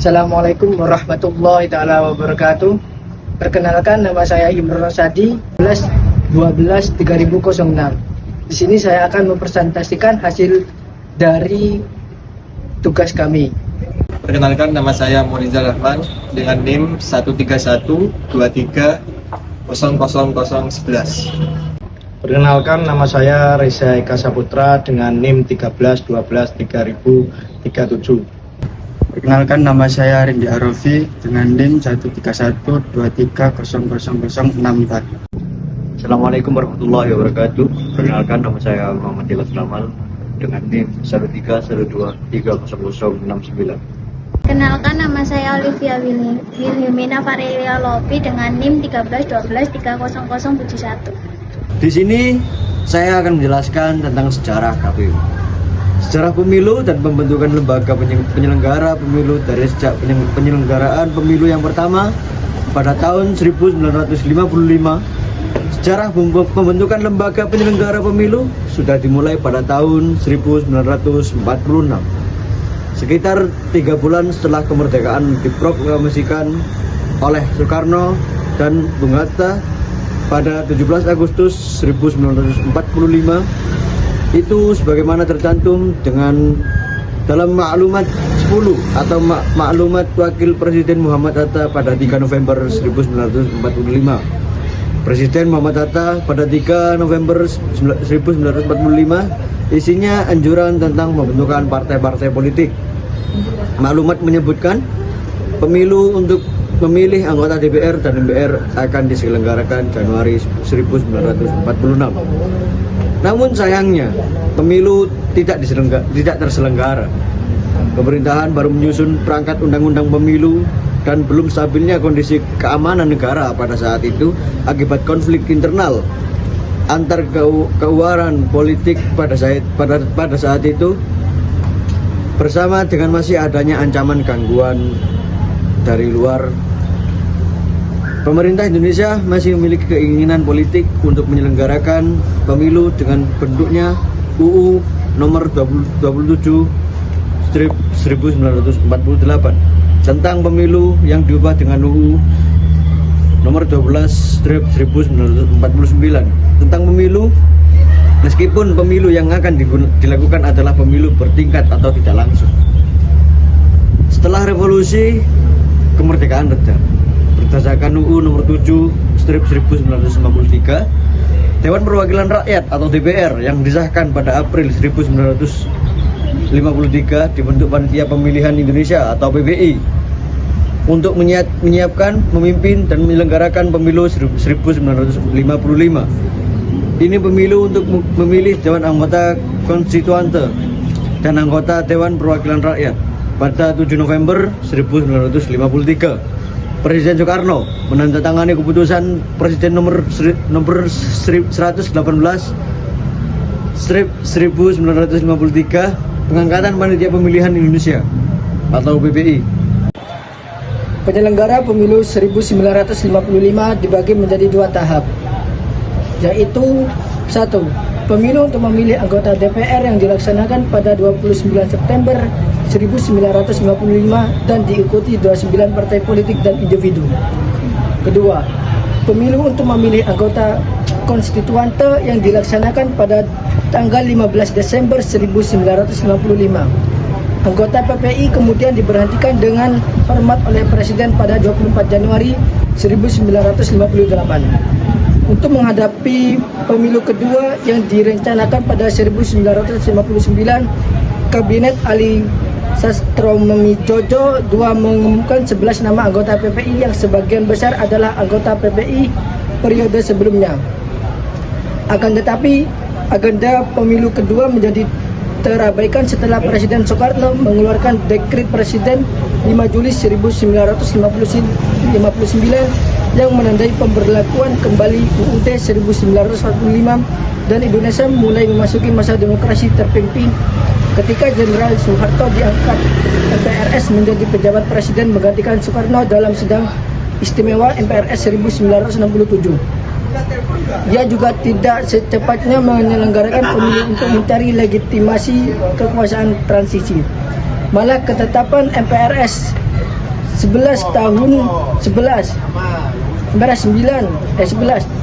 Assalamualaikum warahmatullahi taala wabarakatuh. Perkenalkan, nama saya Imron Rosadi, 12/12/3006. Di sini saya akan mempresentasikan hasil dari tugas kami. Perkenalkan, nama saya Morizal Rahman dengan NIM 13123100011. Perkenalkan, nama saya Reza Eka Saputra dengan NIM 13/12/3037. Perkenalkan, nama saya Rindi Arofi dengan NIM 13123000064. Assalamualaikum warahmatullahi wabarakatuh. Perkenalkan, nama saya Muhammad Dilas Lamal dengan NIM 130230069. Kenalkan, nama saya Olivia Wilhelmina Varelia Lopi dengan NIM 13/12/30071. Di sini saya akan menjelaskan tentang sejarah KPU. Sejarah pemilu dan pembentukan lembaga penyelenggara pemilu dari sejak penyelenggaraan pemilu yang pertama pada tahun 1955. Sejarah pembentukan lembaga penyelenggara pemilu sudah dimulai pada tahun 1946. Sekitar 3 bulan setelah kemerdekaan diproklamasikan oleh Soekarno dan Bung Hatta pada 17 Agustus 1945. Itu sebagaimana tercantum dalam maklumat 10 atau maklumat Wakil Presiden Muhammad Hatta pada 3 November 1945. Presiden Muhammad Hatta pada 3 November 1945 isinya anjuran tentang pembentukan partai-partai politik. Maklumat menyebutkan pemilu untuk memilih anggota DPR dan MPR akan diselenggarakan Januari 1946. Namun sayangnya pemilu tidak terselenggara. Pemerintahan baru menyusun perangkat undang-undang pemilu dan belum stabilnya kondisi keamanan negara pada saat itu akibat konflik internal antar keuaran politik pada saat itu, bersama dengan masih adanya ancaman gangguan dari luar. Pemerintah Indonesia masih memiliki keinginan politik untuk menyelenggarakan pemilu dengan bentuknya UU nomor 27/1948 tentang pemilu yang diubah dengan UU nomor 12/1949 tentang pemilu, meskipun pemilu yang akan dilakukan adalah pemilu bertingkat atau tidak langsung. Setelah revolusi, kemerdekaan reda. Berdasarkan UU nomor 7/1953, Dewan Perwakilan Rakyat atau DPR yang disahkan pada April 1953 dibentuk Panitia Pemilihan Indonesia atau PPI untuk menyiapkan, memimpin, dan menyelenggarakan pemilu 1955. Ini pemilu untuk memilih Dewan Anggota Konstituante dan anggota Dewan Perwakilan Rakyat. Pada 7 November 1953, Presiden Soekarno menandatangani keputusan Presiden nomor 118/1953 pengangkatan Panitia Pemilihan Indonesia atau PPI. Penyelenggara pemilu 1955 dibagi menjadi 2 tahap, yaitu 1. Pemilu untuk memilih anggota DPR yang dilaksanakan pada 29 September 1955 dan diikuti 29 partai politik dan individu. Kedua, pemilu untuk memilih anggota konstituante yang dilaksanakan pada tanggal 15 Desember 1955. Anggota PPI kemudian diberhentikan dengan hormat oleh Presiden pada 24 Januari 1958. Untuk menghadapi pemilu kedua yang direncanakan pada 1959, Kabinet Ali Sastroamidjojo II mengumumkan 11 nama anggota PPI yang sebagian besar adalah anggota PPI periode sebelumnya. Akan tetapi, agenda pemilu kedua menjadi terabaikan setelah Presiden Soekarno mengeluarkan Dekret Presiden 5 Juli 1959 yang menandai pemberlakuan kembali UUD 1945 dan Indonesia mulai memasuki masa demokrasi terpimpin ketika Jenderal Soeharto diangkat MPRS menjadi pejabat presiden menggantikan Soekarno dalam sidang istimewa MPRS 1967. Ia juga tidak secepatnya menyelenggarakan pemilu untuk mencari legitimasi kekuasaan transisi. Malah ketetapan MPRS 11 tahun 11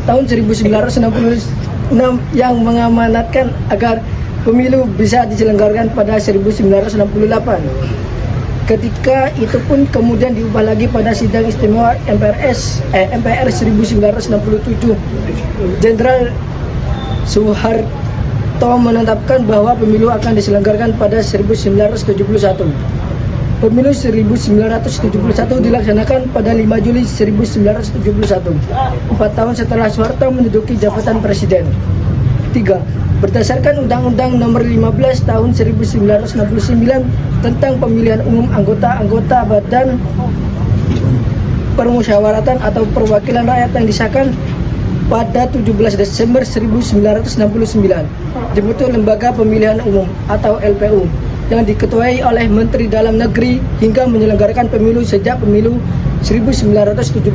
tahun 1966 yang mengamanatkan agar pemilu bisa diselenggarakan pada 1968. Ketika itu pun kemudian diubah lagi pada sidang istimewa MPR 1967. Jenderal Soeharto menetapkan bahwa pemilu akan diselenggarakan pada 1971. Pemilu 1971 dilaksanakan pada 5 Juli 1971, 4 tahun setelah Soeharto menduduki jabatan presiden. 3. Berdasarkan Undang-Undang Nomor 15 Tahun 1969 tentang pemilihan umum anggota-anggota Badan Permusyawaratan atau Perwakilan Rakyat yang disahkan pada 17 Desember 1969, dibentuk Lembaga Pemilihan Umum atau LPU yang diketuai oleh Menteri Dalam Negeri hingga menyelenggarakan pemilu sejak pemilu 1971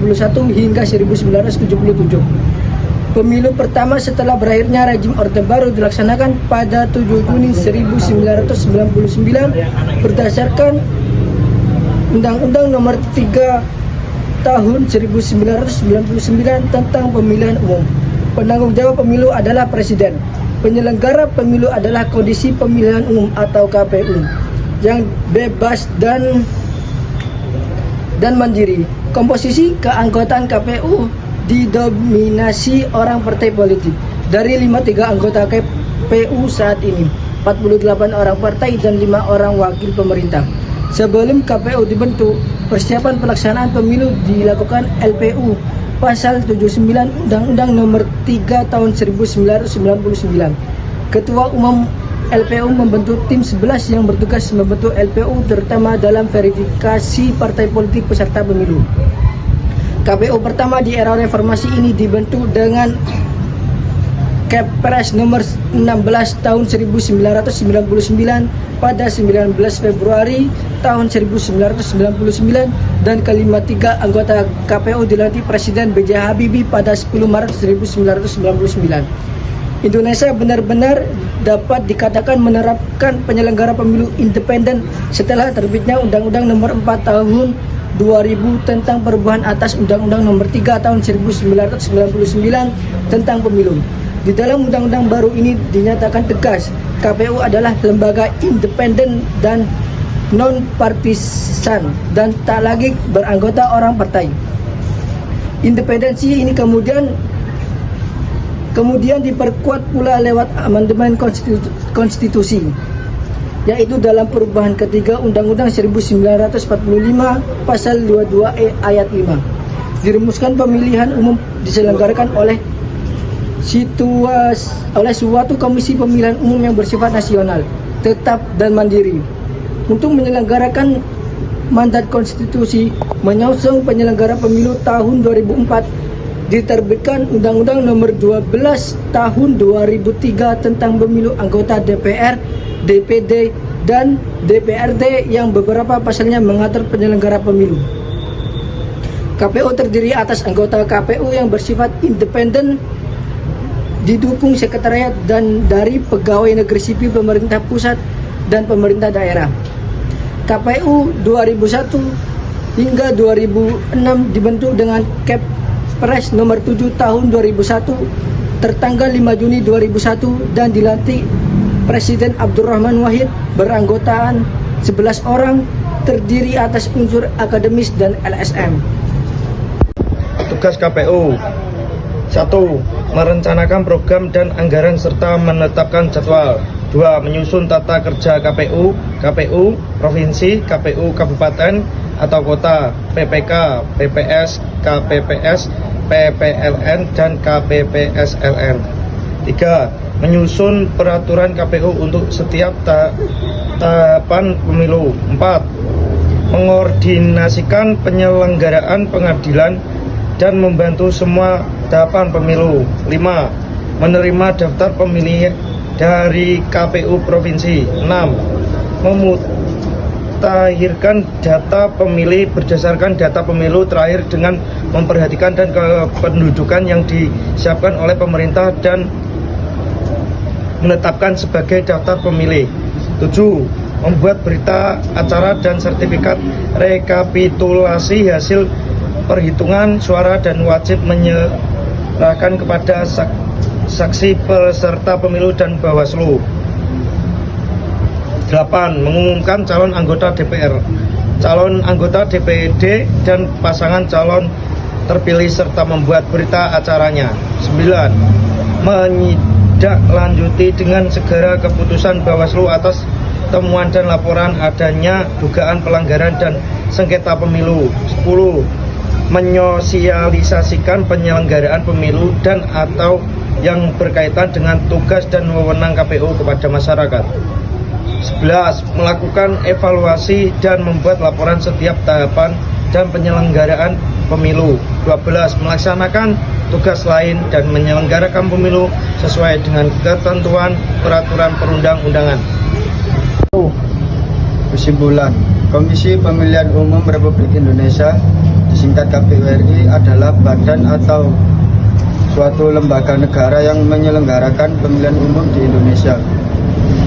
hingga 1977. Pemilu pertama setelah berakhirnya rezim Orde Baru dilaksanakan pada 7 Juni 1999 berdasarkan Undang-Undang Nomor 3 Tahun 1999 tentang Pemilihan Umum. Penanggung jawab pemilu adalah Presiden. Penyelenggara pemilu adalah Komisi Pemilihan Umum atau KPU yang bebas dan mandiri. Komposisi keanggotaan KPU didominasi orang partai politik. Dari 53 anggota KPU saat ini, 48 orang partai dan 5 orang wakil pemerintah. Sebelum KPU dibentuk, persiapan pelaksanaan pemilu dilakukan LPU Pasal 79 Undang-Undang Nomor 3 Tahun 1999. Ketua Umum LPU membentuk tim 11 yang bertugas membentuk LPU terutama dalam verifikasi partai politik peserta pemilu. KPU pertama di era reformasi ini dibentuk dengan Kepres nomor 16 tahun 1999 pada 19 Februari tahun 1999 dan kelima tiga anggota KPU dilantik Presiden B.J. Habibie pada 10 Maret 1999. Indonesia benar-benar dapat dikatakan menerapkan penyelenggara pemilu independen setelah terbitnya Undang-Undang Nomor 4 Tahun 2000 tentang perubahan atas Undang-Undang Nomor 3 Tahun 1999 tentang pemilu. Di dalam undang-undang baru ini dinyatakan tegas, KPU adalah lembaga independen dan non-partisan dan tak lagi beranggota orang partai. Independensi ini kemudian diperkuat pula lewat amandemen konstitusi, yaitu dalam perubahan ketiga Undang-Undang 1945 Pasal 22E ayat 5. Dirumuskan pemilihan umum diselenggarakan oleh suatu komisi pemilihan umum yang bersifat nasional, tetap dan mandiri. Untuk menyelenggarakan mandat konstitusi menyongsong penyelenggara pemilu tahun 2004 diterbitkan Undang-Undang Nomor 12 Tahun 2003 tentang pemilu anggota DPR, DPD, dan DPRD yang beberapa pasalnya mengatur penyelenggara pemilu. KPU terdiri atas anggota KPU yang bersifat independen, didukung sekretariat dan dari pegawai negeri sipil pemerintah pusat dan pemerintah daerah. KPU 2001 hingga 2006 dibentuk dengan Kepres nomor 7 tahun 2001 tertanggal 5 Juni 2001 dan dilantik Presiden Abdurrahman Wahid beranggotaan 11 orang terdiri atas unsur akademis dan LSM. Tugas KPU: 1. Merencanakan program dan anggaran serta menetapkan jadwal. 2. Menyusun tata kerja KPU, KPU Provinsi, KPU Kabupaten atau Kota, PPK, PPS, KPPS, PPLN, dan KPPSLN. 3. Menyusun peraturan KPU untuk setiap tahapan pemilu. 4. Mengordinasikan penyelenggaraan pengadilan dan membantu semua tahapan pemilu. 5. Menerima daftar pemilih dari KPU Provinsi. 6. Memutakhirkan data pemilih berdasarkan data pemilu terakhir dengan memperhatikan dan kependudukan yang disiapkan oleh pemerintah dan menetapkan sebagai daftar pemilih. 7. membuat berita acara dan sertifikat rekapitulasi hasil perhitungan suara dan wajib menyerahkan kepada saksi peserta pemilu dan Bawaslu. 8. Mengumumkan calon anggota DPR, calon anggota DPD dan pasangan calon terpilih serta membuat berita acaranya. 9. Menindaklanjuti dengan segera keputusan Bawaslu atas temuan dan laporan adanya dugaan pelanggaran dan sengketa pemilu. 10. Menyosialisasikan penyelenggaraan pemilu dan atau yang berkaitan dengan tugas dan wewenang KPU kepada masyarakat. 11. Melakukan evaluasi dan membuat laporan setiap tahapan dan penyelenggaraan pemilu. 12. Melaksanakan tugas lain dan menyelenggarakan pemilu sesuai dengan ketentuan peraturan perundang-undangan. Kesimpulan, Komisi Pemilihan Umum Republik Indonesia, disingkat KPU RI, adalah badan atau suatu lembaga negara yang menyelenggarakan pemilihan umum di Indonesia.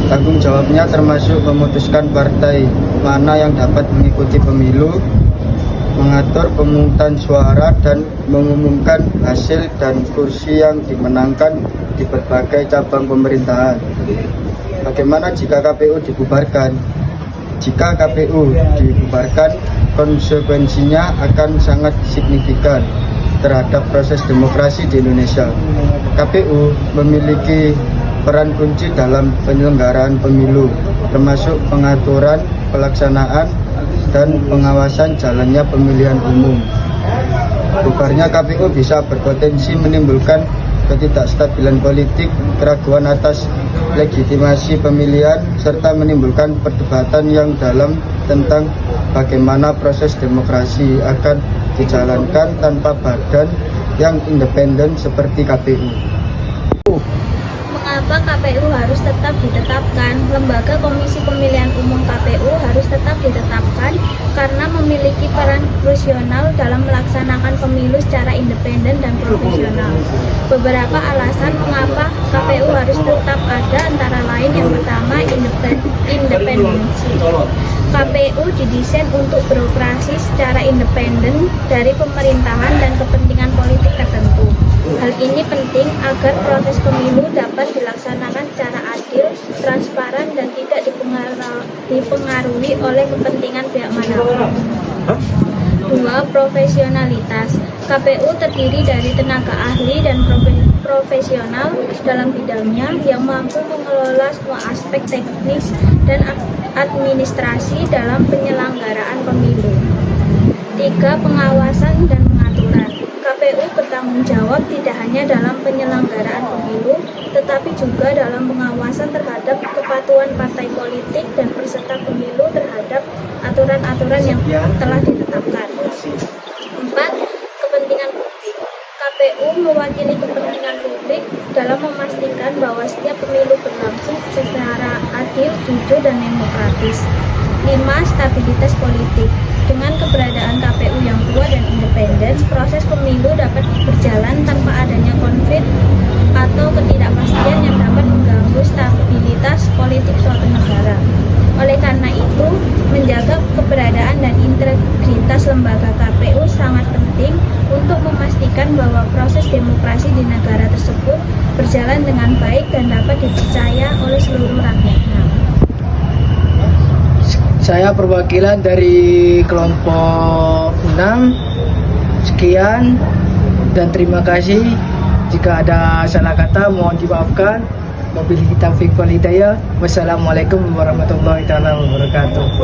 Tanggung jawabnya termasuk memutuskan partai mana yang dapat mengikuti pemilu, mengatur pemungutan suara, dan mengumumkan hasil dan kursi yang dimenangkan di berbagai cabang pemerintahan. Bagaimana jika KPU dibubarkan? Jika KPU dibubarkan, konsekuensinya akan sangat signifikan terhadap proses demokrasi di Indonesia. KPU memiliki peran kunci dalam penyelenggaraan pemilu, termasuk pengaturan, pelaksanaan, dan pengawasan jalannya pemilihan umum. Bubarnya KPU bisa berpotensi menimbulkan ketidakstabilan politik, keraguan atas legitimasi pemilihan, serta menimbulkan perdebatan yang dalam tentang bagaimana proses demokrasi akan dijalankan tanpa badan yang independen seperti KPU. Mengapa KPU harus tetap ditetapkan? Lembaga Komisi Pemilihan Umum KPU harus tetap ditetapkan karena memiliki peran krusial dalam melaksanakan pemilu secara independen dan profesional. Beberapa alasan mengapa KPU harus tetap ada antara lain yang pertama, independensi. KPU didesain untuk beroperasi secara independen dari pemerintahan dan kepentingan politik tertentu. Hal ini penting agar proses pemilu dapat dilaksanakan secara adil, transparan, dan tidak dipengaruhi oleh kepentingan pihak manapun. 2. Profesionalitas. KPU terdiri dari tenaga ahli dan profesional dalam bidangnya yang mampu mengelola semua aspek teknis dan administrasi dalam penyelenggaraan pemilu. 3. Pengawasan dan pengaturan. KPU bertanggung jawab tidak hanya dalam penyelenggaraan pemilu, tetapi juga dalam pengawasan terhadap kepatuhan partai politik dan peserta pemilu terhadap aturan-aturan yang telah ditetapkan. 4. Kepentingan publik. KPU mewakili kepentingan publik dalam memastikan bahwa setiap pemilu berlangsung secara adil, jujur, dan demokratis. 5. Stabilitas politik. Dengan keberadaan KPU yang kuat dan independen, proses pemilu dapat berjalan tanpa adanya konflik atau ketidakpastian yang dapat mengganggu stabilitas politik suatu negara. Oleh karena itu, menjaga keberadaan dan integritas lembaga KPU sangat penting untuk memastikan bahwa proses demokrasi di negara tersebut berjalan dengan baik dan dapat dipercaya oleh seluruh rakyatnya. Saya perwakilan dari kelompok 6. Sekian dan terima kasih. Jika ada salah kata mohon dimaafkan. Wabillahi taufiq wal hidayah. Wassalamualaikum warahmatullahi wabarakatuh.